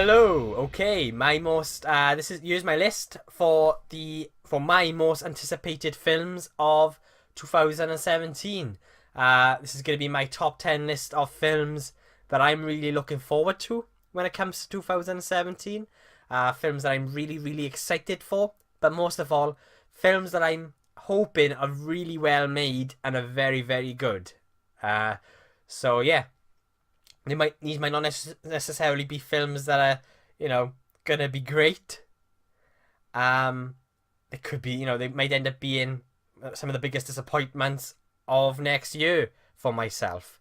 Hello. Okay, here's my list for my most anticipated films of 2017. This is going to be my top 10 list of films that I'm really looking forward to when it comes to 2017. Films that I'm really excited for, but most of all, films that I'm hoping are really well made and are very good. Uh, so yeah, these might not necessarily be films that are, gonna be great. Um, it could be, they might end up being some of the biggest disappointments of next year for myself.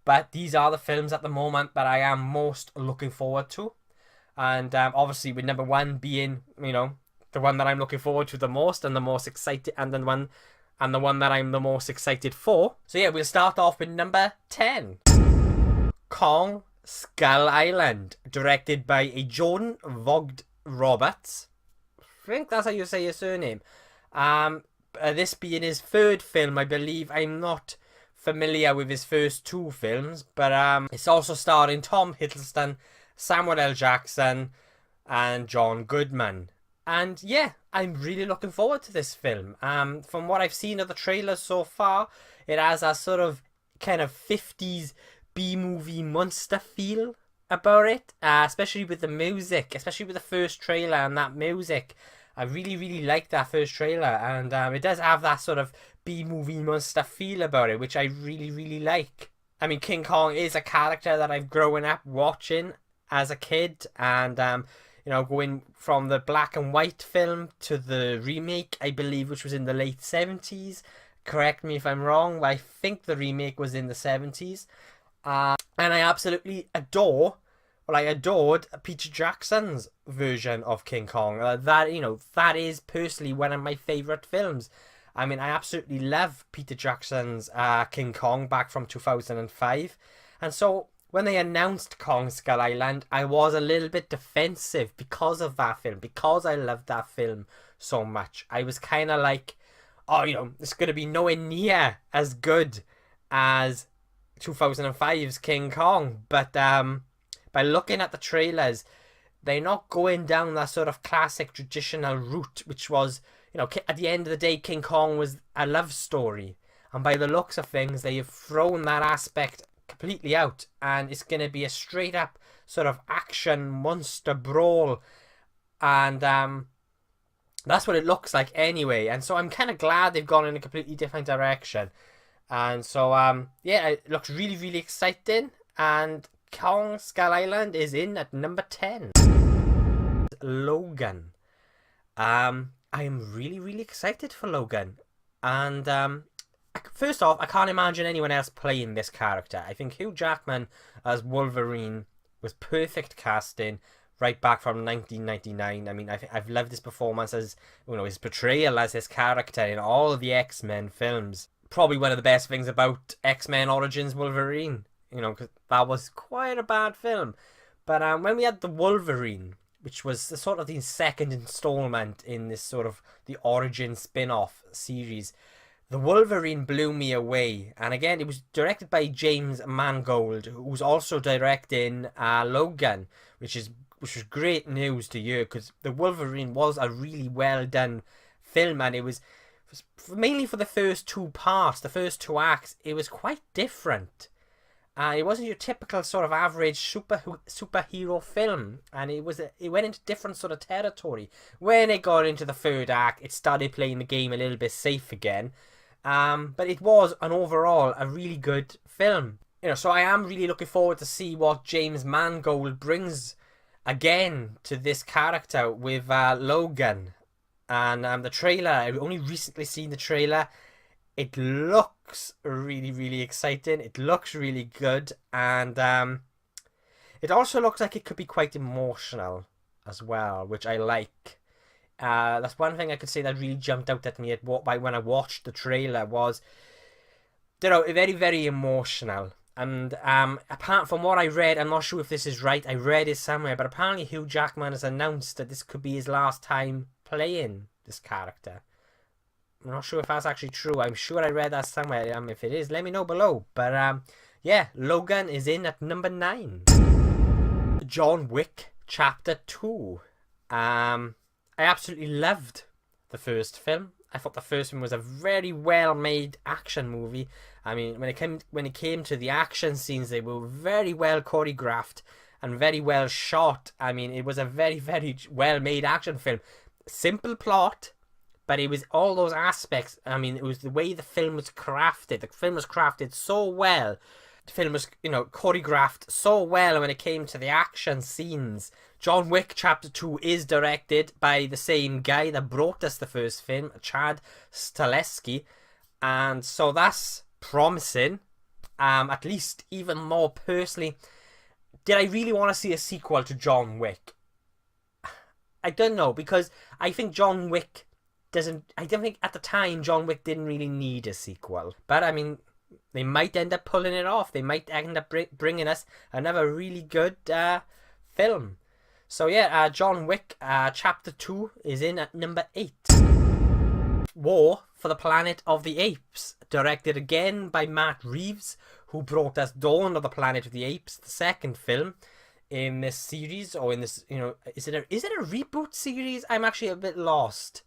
But these are the films at the moment that I am most looking forward to, and obviously with number one being, the one that I'm looking forward to the most and the most excited, and the one that I'm the most excited for. So yeah, we'll start off with number 10. Kong Skull Island, directed by a Jordan Vogt Roberts. I think that's how you say his surname. This being his third film, I believe. I'm not familiar with his first two films, but it's also starring Tom Hiddleston, Samuel L. Jackson, and John Goodman. And yeah, I'm really looking forward to this film. From what I've seen of the trailers so far, it has a sort of kind of 50s B-movie monster feel about it, especially with the music, especially with the first trailer and that music. I really like that first trailer, and it does have that sort of B-movie monster feel about it, which I really like. I mean, King Kong is a character that I've grown up watching as a kid, and going from the black and white film to the remake, I believe, which was in the late 70s. Correct me if I'm wrong, but I think the remake was in the 70s. And I absolutely I adored Peter Jackson's version of King Kong. That is personally one of my favourite films. I mean, I absolutely love Peter Jackson's King Kong back from 2005. And so when they announced Kong Skull Island, I was a little bit defensive because of that film, because I loved that film so much. I was kind of like, it's going to be nowhere near as good as 2005's King Kong, but by looking at the trailers, they're not going down that sort of classic traditional route, which was, at the end of the day, King Kong was a love story, and by the looks of things, they have thrown that aspect completely out, and it's going to be a straight up sort of action monster brawl, and that's what it looks like anyway. And so I'm kind of glad they've gone in a completely different direction. And so, yeah, it looks really exciting. And Kong Skull Island is in at number 10. Logan. I am really excited for Logan. And first off, I can't imagine anyone else playing this character. I think Hugh Jackman as Wolverine was perfect casting right back from 1999. I mean, I've loved his performance as, his portrayal as his character in all of the X-Men films. Probably one of the best things about X-Men Origins Wolverine, because that was quite a bad film. But when we had the Wolverine, which was the sort of the second installment in this sort of the Origin spin-off series, the Wolverine blew me away. And again, it was directed by James Mangold, who's also directing Logan, which was great news to hear, because the Wolverine was a really well done film, and it was mainly for the first two parts, the first two acts. It was quite different. It wasn't your typical sort of average superhero film, and it went into different sort of territory. When it got into the third act, it started playing the game a little bit safe again. But it was overall a really good film. So I am really looking forward to see what James Mangold brings again to this character with Logan. And the trailer, I've only recently seen the trailer. It looks really exciting. It looks really good. And it also looks like it could be quite emotional as well, which I like. That's one thing I could say that really jumped out at me when I watched the trailer was, very emotional. And apart from what I read, I'm not sure if this is right, I read it somewhere, but apparently Hugh Jackman has announced that this could be his last time playing this character. I'm not sure if that's actually true. I'm sure I read that somewhere. If it is, let me know below. But yeah, Logan is in at number 9. John Wick Chapter 2. I absolutely loved the first film. I thought the first one was a very well made action movie. I mean, when it came to the action scenes, they were very well choreographed and very well shot. I mean, it was a very, very well made action film. Simple plot, but it was all those aspects. I mean, it was the way the film was crafted. The film was crafted so well. The film was, choreographed so well when it came to the action scenes. John Wick Chapter 2 is directed by the same guy that brought us the first film, Chad Stahelski. And so that's promising. At least even more personally, did I really want to see a sequel to John Wick? I don't know, because I think John Wick I don't think at the time John Wick didn't really need a sequel. But I mean, they might end up pulling it off. They might end up bringing us another really good film. So yeah, John Wick Chapter 2 is in at number 8. War for the Planet of the Apes, directed again by Matt Reeves, who brought us Dawn of the Planet of the Apes, the second film in this series, or in this, is it a reboot series? I'm actually a bit lost.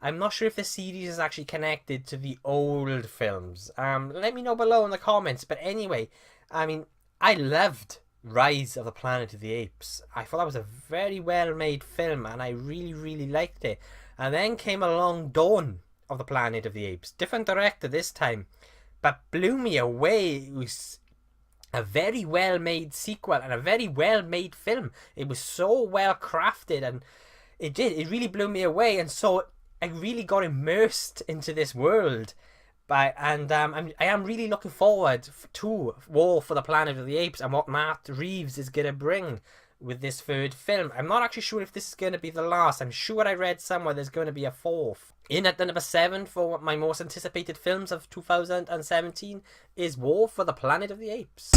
I'm not sure if the series is actually connected to the old films. Let me know below in the comments. But anyway, I mean, I loved Rise of the Planet of the Apes. I thought that was a very well made film, and I really, really liked it. And then came along Dawn of the Planet of the Apes. Different director this time, but blew me away. It was a very well made sequel and a very well made film. It was so well crafted, and it really blew me away. And so I really got immersed into this world, I am really looking forward to War for the Planet of the Apes and what Matt Reeves is gonna bring with this third film. I'm not actually sure if this is gonna be the last. I'm sure I read somewhere there's going to be a fourth. In at the number 7 for my most anticipated films of 2017 is War for the Planet of the Apes.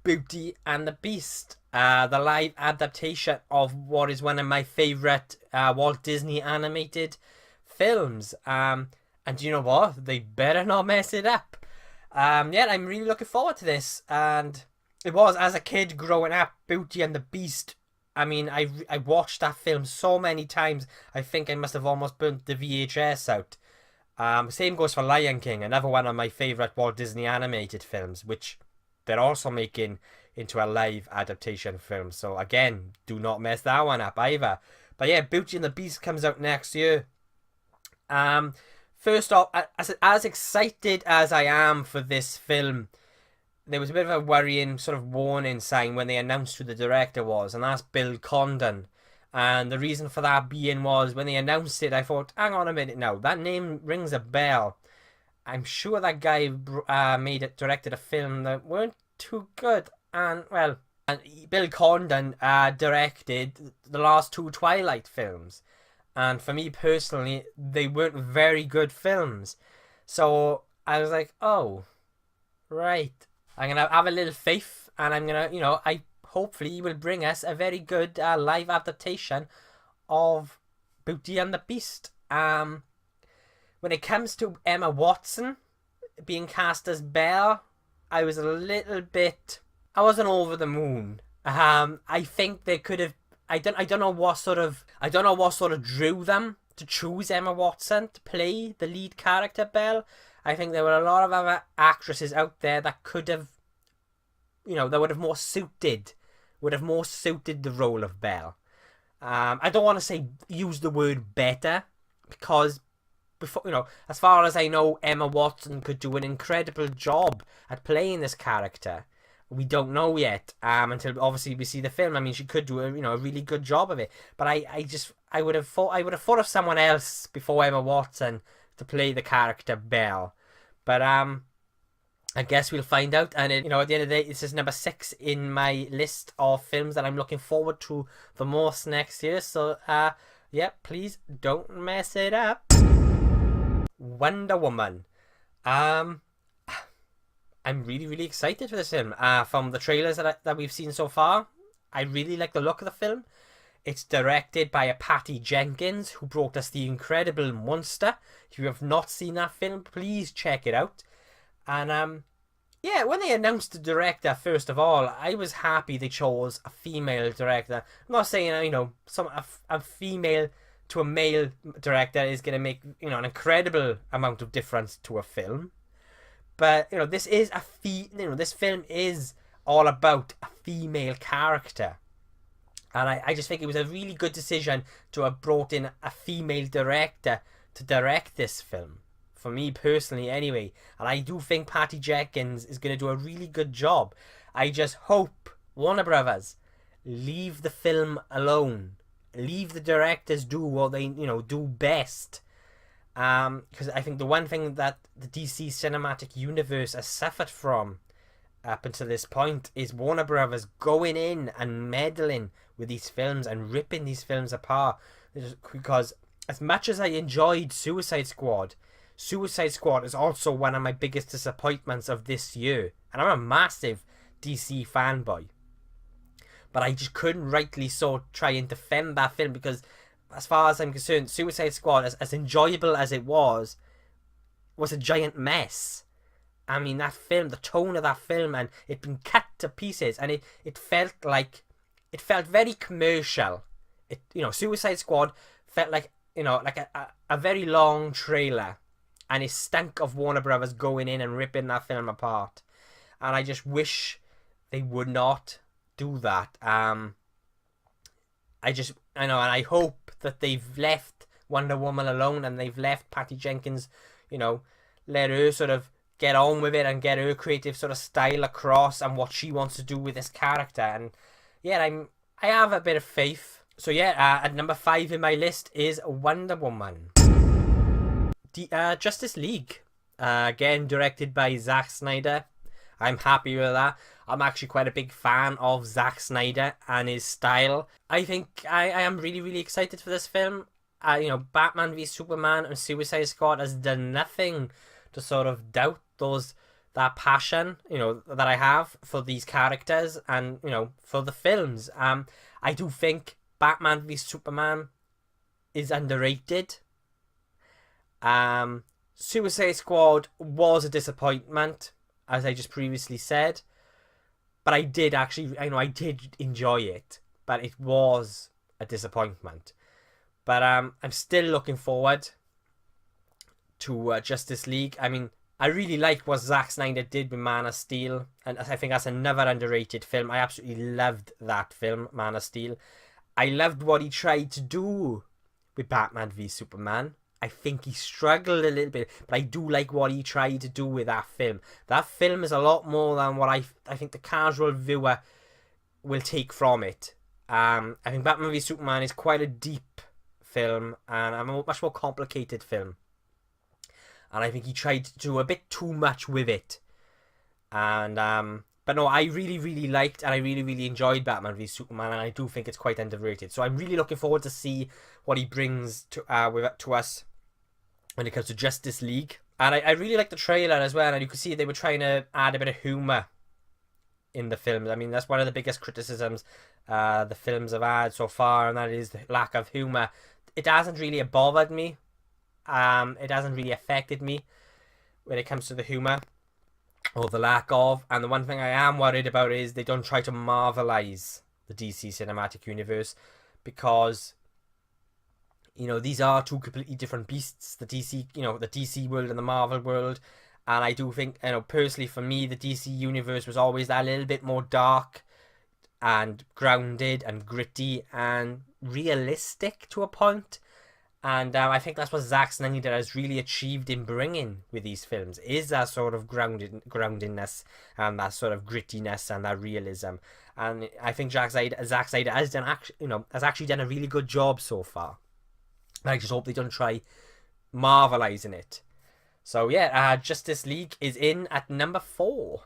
Beauty and the Beast, the live adaptation of what is one of my favourite Walt Disney animated films. And you know what? They better not mess it up. Yeah, I'm really looking forward to this. And it was, as a kid growing up, Beauty and the Beast. I mean, I watched that film so many times, I think I must have almost burnt the VHS out. Same goes for Lion King, another one of my favourite Walt Disney animated films, which they're also making into a live adaptation film. So again, do not mess that one up either. But yeah, Beauty and the Beast comes out next year. First off, as excited as I am for this film, there was a bit of a worrying sort of warning sign when they announced who the director was, and that's Bill Condon. And the reason for that being was, when they announced it, I thought, hang on a minute now, that name rings a bell. I'm sure that guy directed a film that weren't too good. And, well, Bill Condon directed the last 2 Twilight films. And for me personally, they weren't very good films. So I was like, oh, right. I'm going to have a little faith, and I'm going to, hopefully he will bring us a very good live adaptation of Beauty and the Beast. When it comes to Emma Watson being cast as Belle, I was a little bit, I wasn't over the moon. I think they could have, I don't know what sort of drew them to choose Emma Watson to play the lead character Belle. I think there were a lot of other actresses out there that could have, that would have more suited the role of Belle. I don't want to say use the word better, because before, as far as I know, Emma Watson could do an incredible job at playing this character. We don't know yet, until obviously we see the film. I mean, she could do a really good job of it. But I would have thought of someone else before Emma Watson to play the character Belle. But I guess we'll find out. And at the end of the day, this is number 6 in my list of films that I'm looking forward to the most next year. So yeah, please don't mess it up. Wonder Woman. I'm really, really excited for this film. From the trailers that we've seen so far, I really like the look of the film. It's directed by Patty Jenkins, who brought us The Incredible Monster. If you have not seen that film, please check it out. And Yeah, when they announced the director, first of all, I was happy they chose a female director. I'm not saying, a female to a male director is going to make, an incredible amount of difference to a film. But, this film is all about a female character. And I just think it was a really good decision to have brought in a female director to direct this film. For me personally, anyway. And I do think Patty Jenkins is going to do a really good job. I just hope Warner Brothers leave the film alone. Leave the directors do what they, do best. Because I think the one thing that the DC Cinematic Universe has suffered from up until this point is Warner Brothers going in and meddling with these films and ripping these films apart. Because as much as I enjoyed Suicide Squad is also one of my biggest disappointments of this year. And I'm a massive DC fanboy. But I just couldn't rightly so try and defend that film because, as far as I'm concerned, Suicide Squad, as enjoyable as it was a giant mess. I mean, that film, the tone of that film, and it'd been cut to pieces, and it felt very commercial. Suicide Squad felt like, a very long trailer, and it stank of Warner Brothers going in and ripping that film apart. And I just wish they would not do that. And I hope that they've left Wonder Woman alone and they've left Patty Jenkins, let her sort of get on with it and get her creative sort of style across and what she wants to do with this character. And yeah, I have a bit of faith. So yeah, at number 5 in my list is Wonder Woman. The Justice League, again directed by Zack Snyder. I'm happy with that. I'm actually quite a big fan of Zack Snyder and his style. I think I am really, really excited for this film. Batman v Superman and Suicide Squad has done nothing to sort of doubt that passion, that I have for these characters and, for the films. I do think Batman v Superman is underrated. Suicide Squad was a disappointment, as I just previously said. But I did actually, I did enjoy it. But it was a disappointment. But I'm still looking forward to Justice League. I mean, I really like what Zack Snyder did with Man of Steel. And I think that's another underrated film. I absolutely loved that film, Man of Steel. I loved what he tried to do with Batman v Superman. I think he struggled a little bit, but I do like what he tried to do with that film. That film is a lot more than what I think the casual viewer will take from it. I think Batman v Superman is quite a deep film and a much more complicated film. And I think he tried to do a bit too much with it. And but no, I really, really liked and I really, really enjoyed Batman v Superman, and I do think it's quite underrated. So I'm really looking forward to see what he brings to us when it comes to Justice League. And I really like the trailer as well, and you can see they were trying to add a bit of humour in the films. I mean, that's one of the biggest criticisms the films have had so far, and that is the lack of humour. It hasn't really bothered me. It hasn't really affected me when it comes to the humour or the lack of. And the one thing I am worried about is they don't try to Marvelize the DC Cinematic Universe, because these are two completely different beasts, the DC world and the Marvel world. And I do think, personally for me, the DC universe was always that little bit more dark and grounded and gritty and realistic to a point. And I think that's what Zack Snyder has really achieved in bringing with these films, is that sort of groundedness and that sort of grittiness and that realism. And I think Zack Snyder has actually done a really good job so far. I just hope they don't try Marvelizing it. So yeah, Justice League is in at number 4.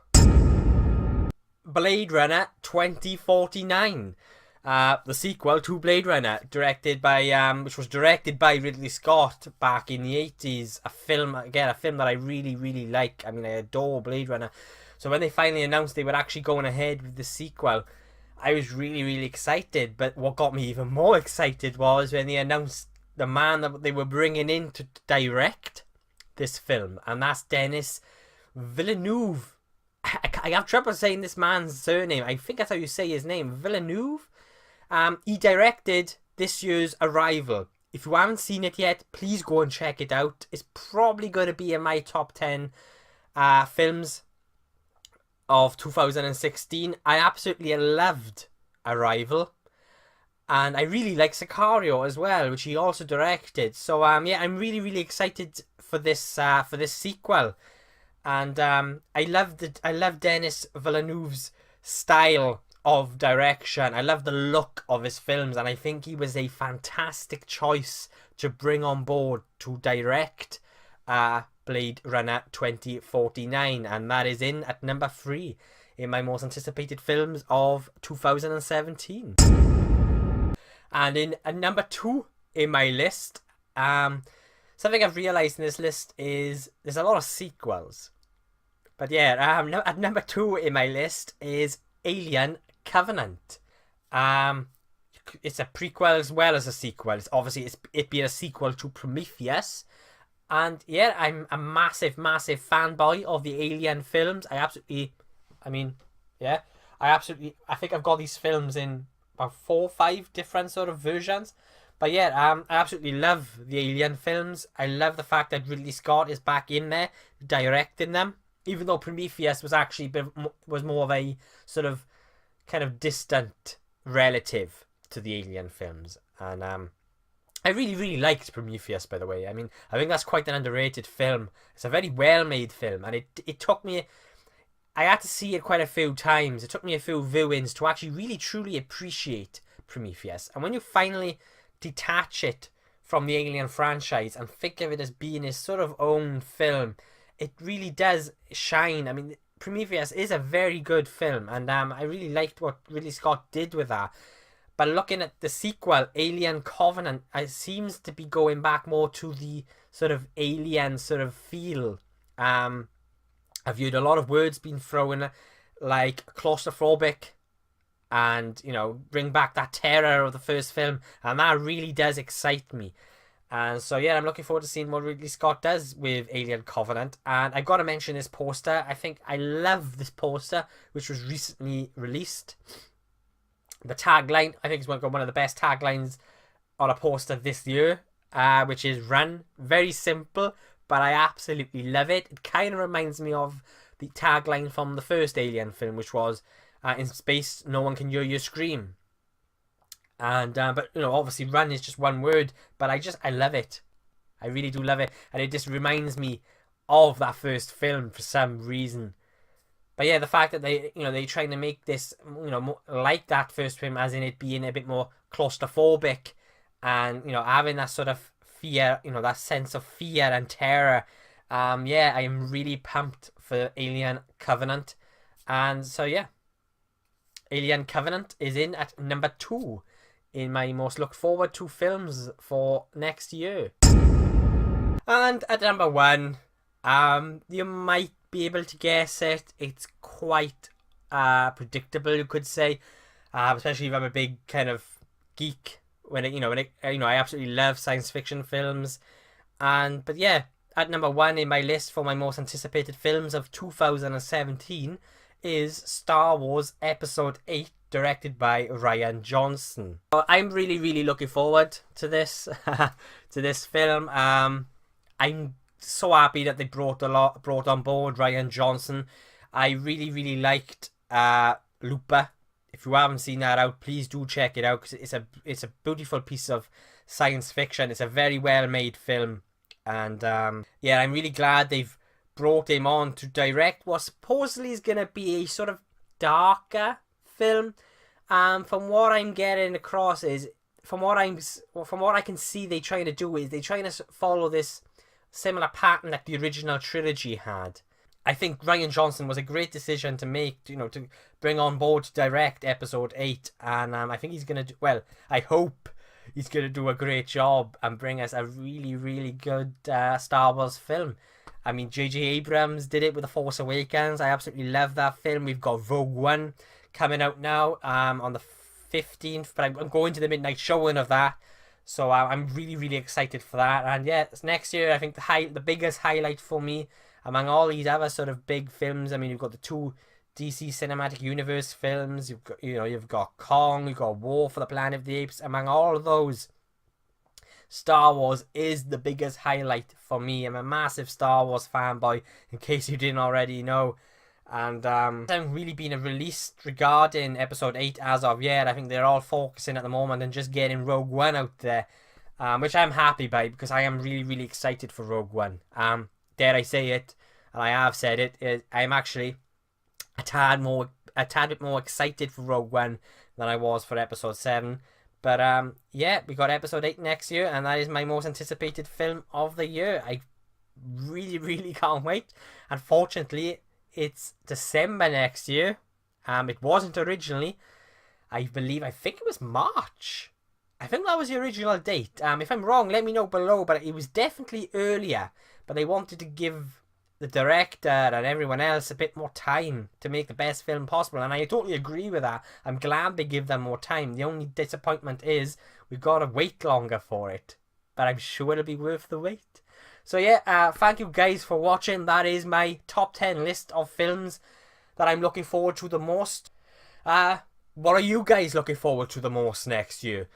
Blade Runner 2049. The sequel to Blade Runner, which was directed by Ridley Scott back in the 80s. A film that I really, really like. I mean, I adore Blade Runner. So when they finally announced they were actually going ahead with the sequel, I was really, really excited. But what got me even more excited was when they announced the man that they were bringing in to direct this film, and that's Denis Villeneuve. I have trouble saying this man's surname. I think that's how you say his name. Villeneuve. He directed this year's Arrival. If you haven't seen it yet, please go and check it out. It's probably going to be in my top 10 films of 2016. I absolutely loved Arrival. And I really like Sicario as well, which he also directed. So yeah, I'm really, really excited for this sequel. And I love Denis Villeneuve's style of direction. I love the look of his films, and I think he was a fantastic choice to bring on board to direct Blade Runner 2049, and that is in at number 3 in my most anticipated films of 2017. And in at number 2 in my list, something I've realised in this list is there's a lot of sequels. But yeah, at number 2 in my list is Alien Covenant. It's a prequel as well as a sequel. It being a sequel to Prometheus. And yeah, I'm a massive, massive fanboy of the Alien films. I think I've got these films in about 4 or 5 different sort of versions. But yeah, I absolutely love the Alien films. I love the fact that Ridley Scott is back in there directing them. Even though Prometheus was more of a sort of kind of distant relative to the Alien films. And I really, really liked Prometheus, by the way. I mean, I think that's quite an underrated film. It's a very well-made film, and it took me... I had to see it quite a few times. It took me a few viewings to actually really, truly appreciate Prometheus. And when you finally detach it from the Alien franchise and think of it as being his sort of own film, it really does shine. I mean, Prometheus is a very good film, and I really liked what Ridley Scott did with that. But looking at the sequel, Alien Covenant, it seems to be going back more to the sort of alien sort of feel. I've heard a lot of words being thrown, like claustrophobic, and, you know, bring back that terror of the first film, and that really does excite me. And so yeah, I'm looking forward to seeing what Ridley Scott does with Alien Covenant. And I've got to mention this poster. I think I love this poster, which was recently released. The tagline, I think, is one of the best taglines on a poster this year, which is "Run." Very simple, but I absolutely love it. It kind of reminds me of the tagline from the first Alien film, which was "In space, no one can hear you scream." And but you know, obviously, "run" is just one word, but I love it. I really do love it, and it just reminds me of that first film for some reason. But yeah, the fact that they're trying to make this, you know, more like that first film, as in it being a bit more claustrophobic, and, you know, having that sort of fear, you know, that sense of fear and terror. Yeah, I am really pumped for Alien Covenant, and so yeah, Alien Covenant is in at number 2 in my most look forward to films for next year. And at number 1, you might be able to guess it. It's quite predictable, you could say, especially if I'm a big kind of geek. I absolutely love science fiction films, but yeah, at number 1 in my list for my most anticipated films of 2017 is Star Wars Episode 8, directed by Rian Johnson. I'm really, really looking forward to this to this film. I'm so happy that they brought on board Rian Johnson. I really, really liked Looper. If you haven't seen that out, please do check it out, because it's a beautiful piece of science fiction. It's a very well made film, and yeah, I'm really glad they've brought him on to direct what supposedly is going to be a sort of darker film. From what I'm getting across is, from what I can see, they're trying to follow this similar pattern that the original trilogy had. I think Rian Johnson was a great decision to make, you know, to bring on board to direct Episode 8, and I think he's going to I hope he's going to do a great job and bring us a really, really good Star Wars film. I mean, J.J. Abrams did it with The Force Awakens. I absolutely love that film. We've got Rogue One coming out now on the 15th, but I'm going to the midnight showing of that. So I'm really, really excited for that. And yeah, it's next year. I think the biggest highlight for me among all these other sort of big films. I mean, you've got the two DC Cinematic Universe films. You've got Kong. You've got War for the Planet of the Apes. Among all of those, Star Wars is the biggest highlight for me. I'm a massive Star Wars fanboy, in case you didn't already know. And hasn't really been released regarding Episode 8 as of yet. I think they're all focusing at the moment on just getting Rogue One out there, which I'm happy by, because I am really, really excited for Rogue One. Dare I say it, and I have said it, I'm actually a tad bit more excited for Rogue One than I was for Episode 7. But yeah, we got Episode 8 next year, and that is my most anticipated film of the year. I really, really can't wait. Unfortunately, it's December next year. It wasn't originally. I think it was March. I think that was the original date. If I'm wrong, let me know below, but it was definitely earlier. But they wanted to give the director and everyone else a bit more time to make the best film possible, and I totally agree with that. I'm glad they give them more time. The only disappointment is we've got to wait longer for it, but I'm sure it'll be worth the wait. So yeah, thank you guys for watching. That is my top 10 list of films that I'm looking forward to the most. What are you guys looking forward to the most next year?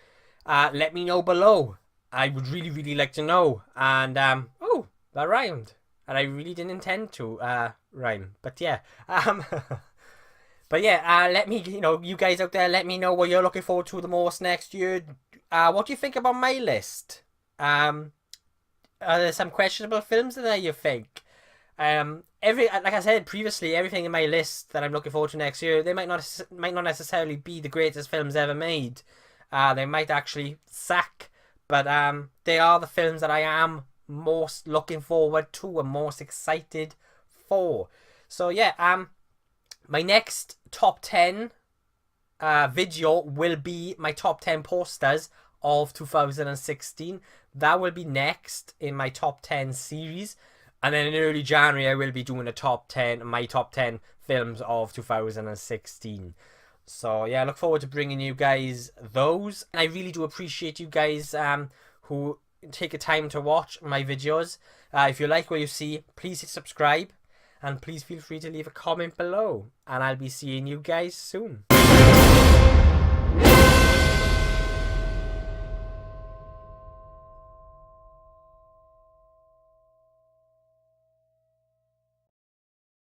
Let me know below. I would really, really like to know. And oh, that rhymed. And I really didn't intend to rhyme, but yeah. But yeah, let me, you guys out there, let me know what you're looking forward to the most next year. What do you think about my list? Are there some questionable films in there, you think? Like I said previously, everything in my list that I'm looking forward to next year, they might not necessarily be the greatest films ever made. They might actually suck, but they are the films that I am most looking forward to and most excited for. So yeah, my next top 10 video will be my top 10 posters of 2016. That will be next in my top 10 series, and then in early January I will be doing my top 10 films of 2016. So yeah, I look forward to bringing you guys those. And I really do appreciate you guys who take the time to watch my videos. If you like what you see, please hit subscribe, and please feel free to leave a comment below, and I'll be seeing you guys soon.